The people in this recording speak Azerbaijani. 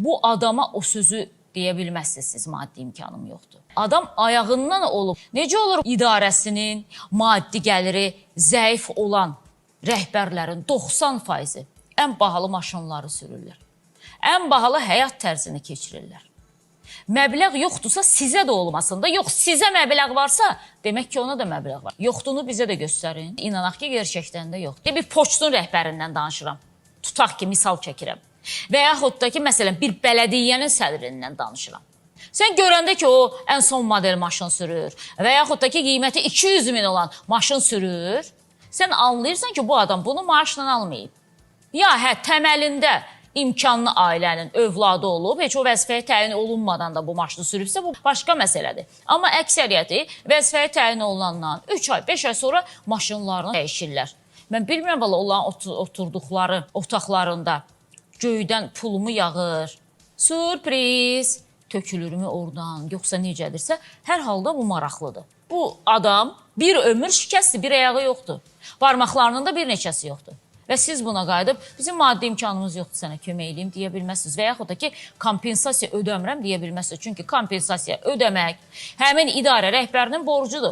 bu adama o sözü deyə bilməzsiniz, siz maddi imkanım yoxdur. Adam ayağından olub. Necə olur idarəsinin maddi gəliri zəif olan rəhbərlərin 90% ən bahalı maşınları sürürlər. Ən bahalı həyat tərzini keçirirlər. Məbləğ yoxdursa sizə də olmasın da, yox sizə məbləğ varsa, demək ki ona da məbləğ var. Yoxduğunu bizə də göstərin. İnanaq ki, gerçəkdən də yox. Bir poçtun rəhbərindən danışıram. Tutaq ki, misal çəkirəm. Və yaxud da ki, məsələn, bir bələdiyyənin sədrindən danışıram. Sən görəndə ki, o ən son model maşın sürür və yaxud da ki, qiyməti 200 min olan maşın sürür, sən anlayırsan ki, bu adam bunu maaşla almayıb. Ya təməlində imkanlı ailənin övladı olub, heç o vəzifəyə təyin olunmadan da bu maşını sürübsə, bu başqa məsələdir. Amma əksəriyyəti vəzifəyə təyin olunandan 3 ay, 5 ay sonra maşınlarını dəyişirlər. Mən bilmirəm, valla onların oturduqları otaqlarında göydən pulumu yağır, sürpriz, tökülürmü oradan, yoxsa necədirsə, hər halda bu maraqlıdır. Bu adam bir ömür şikəstdir, bir ayağı yoxdur. Barmaqlarının da bir neçəsi yoxdur. Və siz buna qayıdıb, bizim maddi imkanımız yoxdur, sənə kömək edeyim deyə bilməzsiniz. Və yaxud da ki, kompensasiya ödəmirəm deyə bilməzsiniz. Çünki kompensasiya ödəmək həmin idarə rəhbərinin borcudur.